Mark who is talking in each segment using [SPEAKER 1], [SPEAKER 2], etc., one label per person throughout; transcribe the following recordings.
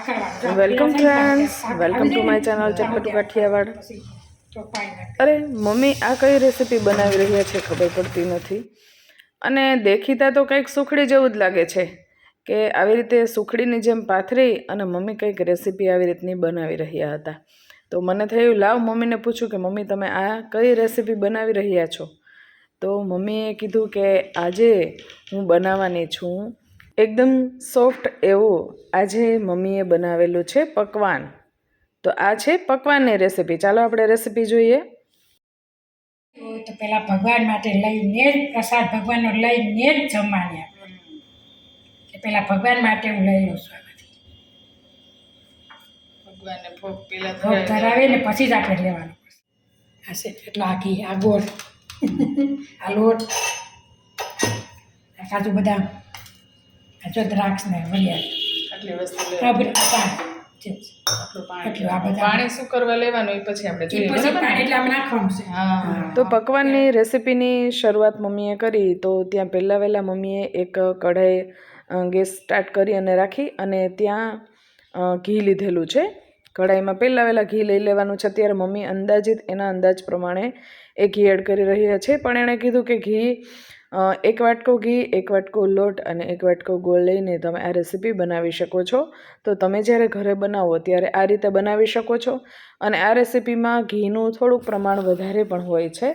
[SPEAKER 1] Welcome friends, welcome to my channel ચટપટુ કાઠિયાવાડ. અરે mummy આ કઈ રેસીપી બનાવી રહ્યા છે ખબર પડતી નથી. અને દેખીતા તો કંઈક સુખડી જેવું જ લાગે છે કે આવી રીતે સુખડીની જેમ પાથરી અને મમ્મી કંઈક રેસીપી આવી રીતની બનાવી રહ્યા હતા. તો મને થયું લાવ મમ્મીને પૂછું કે મમ્મી તમે આ કઈ રેસીપી બનાવી રહ્યા છો. તો મમ્મીએ કીધું કે આજે હું બનાવવાની છું એકદમ સોફ્ટ એવું આજે મમ્મીએ બનાવેલું છે પકવાન. તો આ છે પકવાનની રેસીપી. ચાલો આપણે રેસીપી જોઈએ.
[SPEAKER 2] તો પેલા ભગવાન માટે લઈને જ પ્રસાદ ભગવાનનો લઈને જ જમવાની આપણે પેલા ભગવાન માટે હું લઈ લઉં છું.
[SPEAKER 1] ભગવાનને ભોગ પેલા
[SPEAKER 2] ભોગ ધરાવે ને પછી જ આપણે લેવાનું આ છે એટલા આખી આ ગોળ આ લોટ આ કાજુ બદામ આ જો દ્રાક્ષ ને વરિયાળી
[SPEAKER 1] આટલી વસ્તુ
[SPEAKER 2] પાણી
[SPEAKER 1] શું કરવા લેવાનું એ પછી આપણે જોઈએ
[SPEAKER 2] એટલે આમ નાખવાનું છે.
[SPEAKER 1] તો પકવાનની રેસીપીની શરૂઆત મમ્મીએ કરી. તો ત્યાં પહેલાં વહેલા મમ્મીએ એક કઢાઈ ગેસ સ્ટાર્ટ કરી અને રાખી અને ત્યાં ઘી લીધેલું છે. કઢાઈમાં પહેલાં વહેલા ઘી લઈ લેવાનું છે. ત્યારે મમ્મી અંદાજિત એના અંદાજ પ્રમાણે એ ઘી એડ કરી રહ્યા છે. પણ એણે કીધું કે ઘી 1 વાટકો ઘી, 1 વાટકો લોટ અને 1 વાટકો ગોળ લઈને તમે આ રેસીપી બનાવી શકો છો. તો તમે જ્યારે ઘરે બનાવો ત્યારે આ રીતે બનાવી શકો છો. અને આ રેસીપીમાં ઘીનું થોડુંક પ્રમાણ વધારે પણ હોય છે.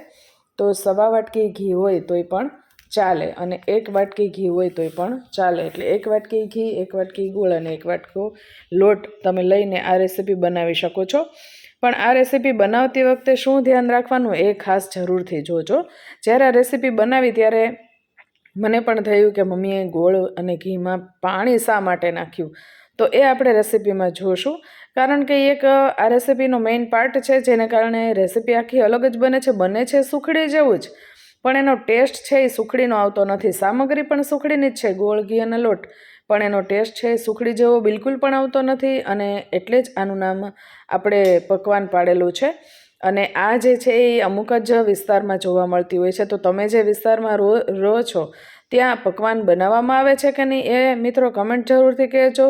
[SPEAKER 1] તો 1.25 વાટકી ઘી હોય તોય પણ ચાલે અને 1 વાટકી ઘી હોય તોય પણ ચાલે. એટલે 1 વાટકી ઘી, 1 વાટકી ગોળ અને 1 વાટકો લોટ તમે લઈને આ રેસીપી બનાવી શકો છો. પણ આ રેસીપી બનાવતી વખતે શું ધ્યાન રાખવાનું એ ખાસ જરૂરથી જોજો. જ્યારે આ રેસીપી બનાવી ત્યારે મને પણ થયું કે મમ્મીએ ગોળ અને ઘીમાં પાણી શા માટે નાખ્યું. તો એ આપણે રેસીપીમાં જોશું. કારણ કે એક આ રેસીપીનો મેઇન પાર્ટ છે જેને કારણે રેસીપી આખી અલગ જ બને છે. બને છે સુખડી જેવું જ પણ એનો ટેસ્ટ છે એ સુખડીનો આવતો નથી. સામગ્રી પણ સુખડીની જ છે, ગોળ ઘી અને લોટ, પણ એનો ટેસ્ટ છે સુખડી જેવો બિલકુલ પણ આવતો નથી. અને એટલે જ આનું નામ આપણે પકવાન પાડેલું છે. અને આ જે છે એ અમુક જ વિસ્તારમાં જોવા મળતી હોય છે. તો તમે જે વિસ્તારમાં રહો છો ત્યાં પકવાન બનાવવામાં આવે છે કે નહીં એ મિત્રો કમેન્ટ જરૂરથી કરજો.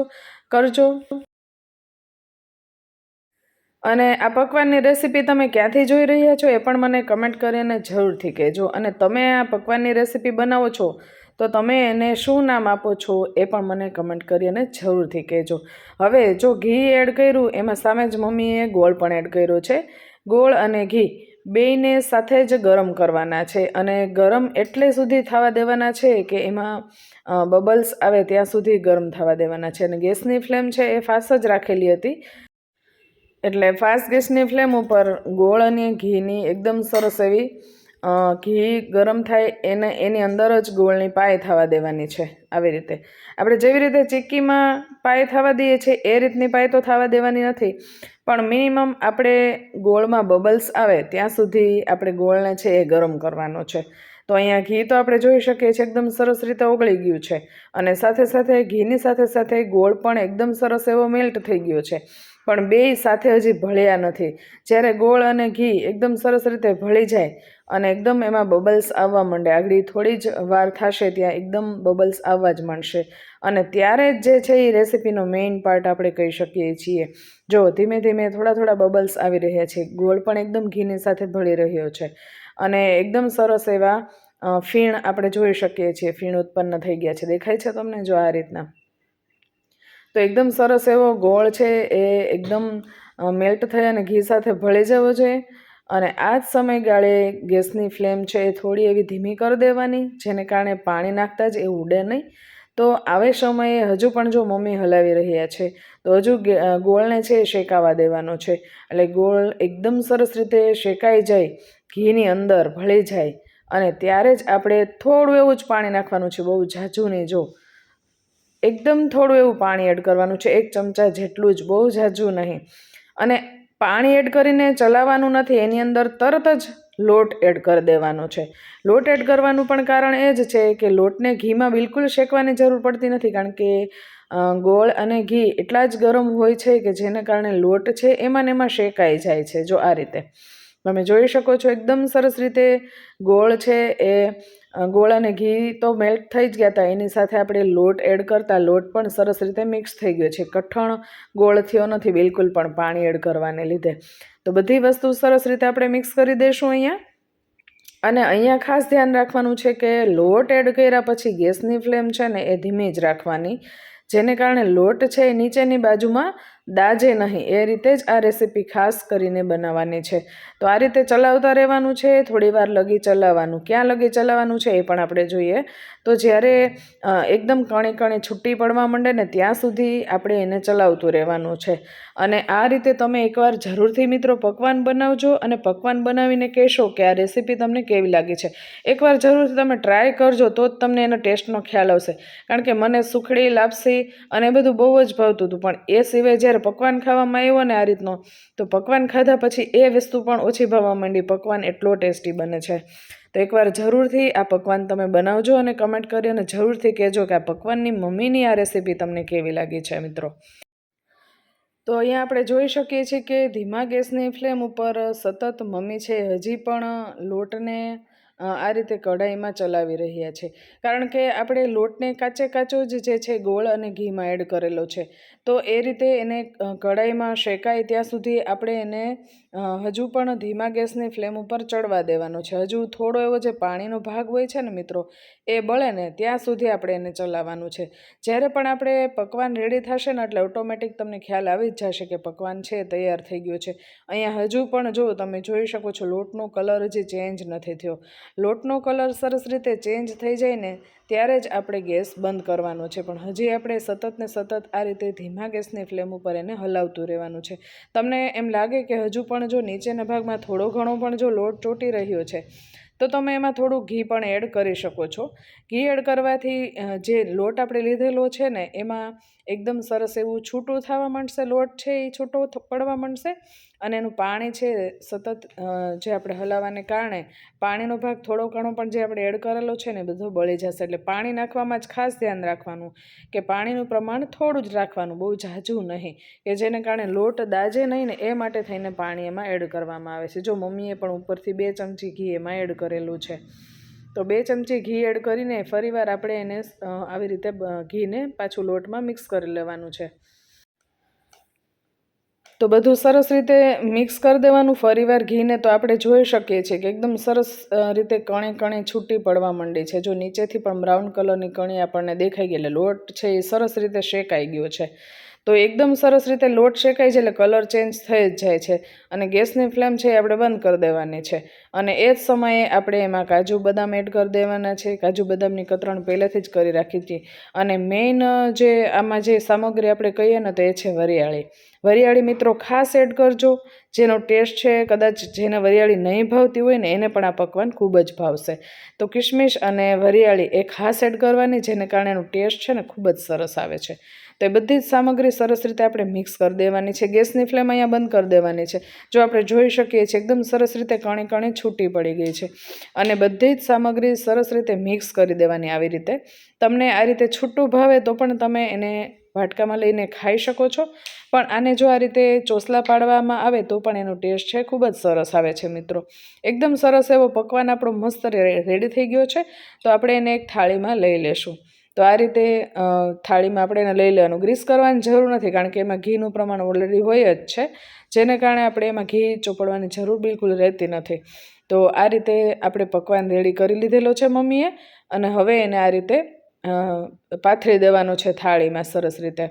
[SPEAKER 1] અને આ પકવાનની રેસીપી તમે ક્યાંથી જોઈ રહ્યા છો એ પણ મને કમેન્ટ કરીને જરૂરથી કહેજો. અને તમે આ પકવાનની રેસીપી બનાવો છો તો તમે એને શું નામ આપો છો એ પણ મને કમેન્ટ કરીને જરૂરથી કહેજો. હવે જો ઘી એડ કર્યું એમાં સામે જ મમ્મીએ ગોળ પણ એડ કર્યો છે. ગોળ અને ઘી બેયને સાથે જ ગરમ કરવાના છે. અને ગરમ એટલે સુધી થવા દેવાના છે કે એમાં બબલ્સ આવે ત્યાં સુધી ગરમ થવા દેવાના છે. અને ગેસની ફ્લેમ છે એ ફાસ્ટ જ રાખેલી હતી. એટલે ફાસ્ટ ગેસની ફ્લેમ ઉપર ગોળ અને ઘીની એકદમ સરસ એવી ઘી ગરમ થાય એની અંદર જ ગોળની પાય થવા દેવાની છે. આવી રીતે આપણે જેવી રીતે ચીક્કીમાં પાય થવા દઈએ છીએ એ રીતની પાય તો થવા દેવાની નથી. પણ મિનિમમ આપણે ગોળમાં બબલ્સ આવે ત્યાં સુધી આપણે ગોળને છે એ ગરમ કરવાનો છે. તો અહીંયા ઘી તો આપણે જોઈ શકીએ છીએ એકદમ સરસ રીતે ઓગળી ગયું છે. અને સાથે સાથે ઘીની સાથે સાથે ગોળ પણ એકદમ સરસ એવો મેલ્ટ થઈ ગયો છે. પણ બેય સાથે હજી ભળ્યા નથી. જ્યારે ગોળ અને ઘી એકદમ સરસ રીતે ભળી જાય અને એકદમ એમાં બબલ્સ આવવા માંડે, આગળ થોડી જ વાર થશે ત્યાં એકદમ બબલ્સ આવવા જ માંડશે. અને ત્યારે જ જે છે એ રેસીપીનો મેઇન પાર્ટ આપણે કહી શકીએ છીએ. જો ધીમે ધીમે થોડા બબલ્સ આવી રહ્યા છે. ગોળ પણ એકદમ ઘીની સાથે ભળી રહ્યો છે. અને એકદમ સરસ એવા ફીણ આપણે જોઈ શકીએ છીએ. ફીણ ઉત્પન્ન થઈ ગયા છે. દેખાય છે તમને? જો આ રીતના. તો એકદમ સરસ એવો ગોળ છે એ એકદમ મેલ્ટ થઈ અને ઘી સાથે ભળી જવો જોઈએ. અને આ જ સમયગાળે ગેસની ફ્લેમ છે એ થોડી એવી ધીમી કરી દેવાની, જેને કારણે પાણી નાખતા જ એ ઉડે નહીં. તો આવે સમયે હજુ પણ જો મમ્મી હલાવી રહ્યા છે તો હજુ ગોળને છે એ શેકાવા દેવાનો છે. એટલે ગોળ એકદમ સરસ રીતે શેકાઈ જાય, ઘીની અંદર ભળી જાય અને ત્યારે જ આપણે થોડું એવું જ પાણી નાખવાનું છે, બહુ ઝાઝું નહીં. જો એકદમ થોડું એવું પાણી એડ કરવાનું છે, 1 ચમચા જેટલું જ, બહુ ઝાઝું નહીં. અને પાણી એડ કરીને ચલાવવાનું નથી, એની અંદર તરત જ લોટ એડ કરી દેવાનો છે. લોટ એડ કરવાનું પણ કારણ એ જ છે કે લોટને ઘીમાં બિલકુલ શેકવાની જરૂર પડતી નથી. કારણ કે ગોળ અને ઘી એટલા જ ગરમ હોય છે કે જેને કારણે લોટ છે એમાં ને એમાં શેકાઈ જાય છે. જો આ રીતે તમે જોઈ શકો છો એકદમ સરસ રીતે ગોળ છે એ ગોળ અને ઘી તો મેલ્ટ થઈ જ ગયા હતા, એની સાથે આપણે લોટ એડ કરતા લોટ પણ સરસ રીતે મિક્સ થઈ ગયો છે. કઠણ ગોળ થયો નથી બિલકુલ પણ પાણી એડ કરવાને લીધે. તો બધી વસ્તુ સરસ રીતે આપણે મિક્સ કરી દઈશું અહીંયા. અને અહીંયા ખાસ ધ્યાન રાખવાનું છે કે લોટ એડ કર્યા પછી ગેસની ફ્લેમ છે ને એ ધીમી જ રાખવાની, જેને કારણે લોટ છે એ નીચેની બાજુમાં દાજે નહીં. એ રીતે જ આ રેસીપી ખાસ કરીને બનાવવાની છે. તો આ રીતે ચલાવતા રહેવાનું છે, થોડી વાર લગી ચલાવવાનું. ક્યાં લગી ચલાવવાનું છે એ પણ આપણે જોઈએ. તો જ્યારે એકદમ કણી કણી છૂટી પડવા માંડે ને ત્યાં સુધી આપણે એને ચલાવતું રહેવાનું છે. અને આ રીતે તમે એકવાર જરૂરથી મિત્રો પકવાન બનાવજો અને પકવાન બનાવીને કહેશો કે આ રેસીપી તમને કેવી લાગી છે. એકવાર જરૂરથી તમે ટ્રાય કરજો તો જ તમને એનો ટેસ્ટનો ખ્યાલ આવશે. કારણ કે મને સુખડી, લાપસી અને બધું બહુ જ ભાવતું હતું, પણ એ સિવાય જ્યારે પકવાન ખાવામાં આવ્યો ને આ રીતનો, તો પકવાન ખાધા પછી એ વસ્તુ પણ ઓછી ભાવવા માંડી. પકવાન એટલો ટેસ્ટી બને છે. તો એકવાર જરૂરથી આ પકવાન તમે બનાવજો અને કમેન્ટ કરી અને જરૂરથી કહેજો કે આ પકવાનની મમ્મીની આ રેસીપી તમને કેવી લાગી છે મિત્રો. તો અહીંયા આપણે જોઈ શકીએ છીએ કે ધીમા ગેસની ફ્લેમ ઉપર સતત મમ્મી છે હજી પણ લોટને આ રીતે કઢાઈમાં ચલાવી રહ્યા છે. કારણ કે આપણે લોટને કાચે કાચો જ જે છે ગોળ અને ઘીમાં એડ કરેલો છે. તો એ રીતે એને કઢાઈમાં શેકાય ત્યાં સુધી આપણે એને હજુ પણ ધીમા ગેસની ફ્લેમ ઉપર ચડવા દેવાનો છે. હજુ થોડો એવો જે પાણીનો ભાગ હોય છે ને મિત્રો, એ બળે ને ત્યાં સુધી આપણે એને ચલાવવાનું છે. જ્યારે પણ આપણે પકવાન રેડી થશે ને એટલે ઓટોમેટિક તમને ખ્યાલ આવી જ જશે કે પકવાન છે તૈયાર થઈ ગયું છે. અહીંયા હજુ પણ જો તમે જોઈ શકો છો લોટનો કલર હજી ચેન્જ નથી થયો. લોટનો કલર સરસ રીતે ચેન્જ થઈ જાય ને ત્યારે જ આપણે ગેસ બંધ કરવાનો છે. પણ હજી આપણે સતત ને સતત આ રીતે ધીમા ગેસની ફ્લેમ ઉપર એને હલાવતું રહેવાનું છે. તમને એમ લાગે કે હજુ પણ જો નીચેના ભાગમાં થોડો ઘણો પણ જો લોટ ચોંટી રહ્યો છે તો તમે એમાં થોડું ઘી પણ એડ કરી શકો છો. ઘી એડ કરવાથી જે લોટ આપણે લીધેલો છે ને એમાં એકદમ સરસ એવું છૂટું થવા માંડશે. લોટ છે એ છૂટો પડવા માંડશે અને એનું પાણી છે સતત જે આપણે હલાવવાને કારણે પાણીનો ભાગ થોડો ઘણો પણ જે આપણે એડ કરેલો છે ને બધો બળી જશે. એટલે પાણી નાખવામાં જ ખાસ ધ્યાન રાખવાનું કે પાણીનું પ્રમાણ થોડું જ રાખવાનું, બહુ ઝાઝું નહીં, કે જેને કારણે લોટ દાજે નહીં ને એ માટે થઈને પાણી એમાં એડ કરવામાં આવે છે. જો મમ્મીએ પણ ઉપરથી 2 ચમચી ઘી એમાં એડ કરેલું છે. તો 2 ચમચી ઘી એડ કરીને ફરીવાર આપણે એને આવી રીતે ઘીને પાછું લોટમાં મિક્સ કરી લેવાનું છે. તો બધું સરસ રીતે મિક્સ કરી દેવાનું ફરીવાર ઘીને. તો આપણે જોઈ શકીએ છીએ કે એકદમ સરસ રીતે કણી કણી છૂટી પડવા માંડી છે. જો નીચેથી પણ બ્રાઉન કલરની કણી આપણને દેખાઈ ગઈ એટલે લોટ છે એ સરસ રીતે શેકાઈ ગયો છે. તો એકદમ સરસ રીતે લોટ શેકાઈ જાય એટલે કલર ચેન્જ થઈ જ જાય છે અને ગેસની ફ્લેમ છે એ આપણે બંધ કરી દેવાની છે. અને એ જ સમયે આપણે એમાં કાજુ બદામ એડ કરી દેવાના છે. કાજુ બદામની કતરણ પહેલેથી જ કરી રાખી હતી. અને મેઇન જે આમાં જે સામગ્રી આપણે કહીએ ને તો એ છે વરિયાળી. વરિયાળી મિત્રો ખાસ એડ કરજો. જેનો ટેસ્ટ છે કદાચ જેને વરિયાળી નહીં ભાવતી હોય ને એને પણ આ પકવાન ખૂબ જ ભાવશે. તો કિશમિશ અને વરિયાળી એ ખાસ એડ કરવાની, જેને કારણે એનો ટેસ્ટ છે ને ખૂબ જ સરસ આવે છે. તો એ બધી જ સામગ્રી સરસ રીતે આપણે મિક્સ કરી દેવાની છે. ગેસની ફ્લેમ અહીંયા બંધ કરી દેવાની છે. જો આપણે જોઈ શકીએ છીએ એકદમ સરસ રીતે કણી કણી છૂટી પડી ગઈ છે. અને બધી જ સામગ્રી સરસ રીતે મિક્સ કરી દેવાની આવી રીતે. તમને આ રીતે છૂટું ભાવે તો પણ તમે એને વાટકામાં લઈને ખાઈ શકો છો. પણ આને જો આ રીતે ચોસલા પાડવામાં આવે તો પણ એનો ટેસ્ટ છે ખૂબ જ સરસ આવે છે મિત્રો. એકદમ સરસ એવો પકવાન આપણો મસ્ત રેડી થઈ ગયો છે. તો આપણે એને એક થાળીમાં લઈ લેશું. તો આ રીતે થાળીમાં આપણે એને લઈ લેવાનું. ગ્રીસ કરવાની જરૂર નથી કારણ કે એમાં ઘીનું પ્રમાણ ઓલરેડી હોય જ છે, જેને કારણે આપણે એમાં ઘી ચોપડવાની જરૂર બિલકુલ રહેતી નથી. તો આ રીતે આપણે પકવાન રેડી કરી લીધેલો છે મમ્મીએ અને હવે એને આ રીતે પાથરી દેવાનો છે થાળીમાં સરસ રીતે.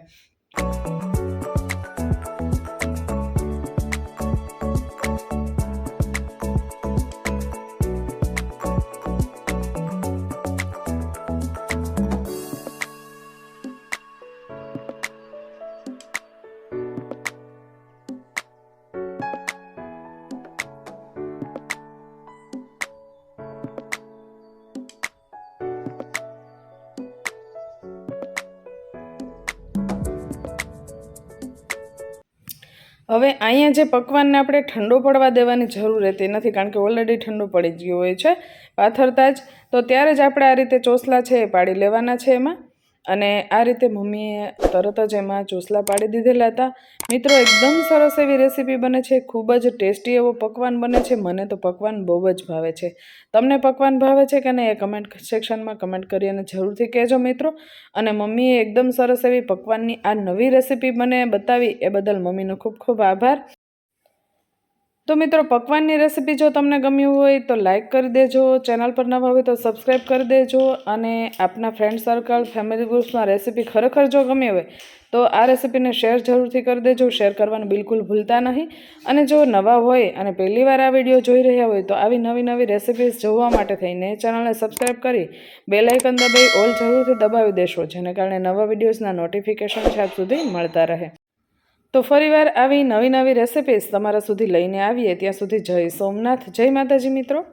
[SPEAKER 1] હવે અહીંયા જે પકવાનને આપણે ઠંડો પડવા દેવાની જરૂર રહેતી નથી કારણ કે ઓલરેડી ઠંડો પડી ગયો હોય છે પાથરતા જ. તો ત્યારે જ આપણે આ રીતે ચોસલા છે એ પાડી લેવાના છે એમાં. અને આ રીતે મમ્મીએ તરત જ એમાં ચોસલા પાડી દીધેલા હતા. મિત્રો એકદમ સરસ એવી રેસીપી બને છે, ખૂબ જ ટેસ્ટી એવો પકવાન બને છે. મને તો પકવાન બહુ જ ભાવે છે. તમને પકવાન ભાવે છે કે નહીં એ કમેન્ટ સેક્શનમાં કમેન્ટ કરી અને જરૂરથી કહેજો મિત્રો. અને મમ્મીએ એકદમ સરસ એવી પકવાનની આ નવી રેસીપી મને બતાવી એ બદલ મમ્મીનો ખૂબ ખૂબ આભાર. તો મિત્રો પકવાનની રેસીપી જો તમને ગમ્યું હોય તો લાઇક કરી દેજો, ચેનલ પર નવા હોય તો સબસ્ક્રાઈબ કરી દેજો. અને આપના ફ્રેન્ડ સર્કલ ફેમિલી ગ્રુપ્સમાં રેસીપી ખરેખર જો ગમી હોય તો આ રેસીપીને શેર જરૂરથી કરી દેજો. શેર કરવાનું બિલકુલ ભૂલતા નહીં. અને જો નવા હોય અને પહેલીવાર આ વિડીયો જોઈ રહ્યા હોય તો આવી નવી નવી રેસીપીઝ જોવા માટે થઈને ચેનલને સબસ્ક્રાઈબ કરી બેલ આઇકન દબાવી ઓલ જરૂરથી દબાવી દેશો, જેને કારણે નવા વિડીયોઝના નોટિફિકેશન આપ સુધી મળતા રહે. તો ફરીવાર આવી નવી નવી રેસિપીઝ તમારા સુધી લઈને આવીએ. ત્યાં સુધી જય સોમનાથ, જય માતાજી મિત્રો.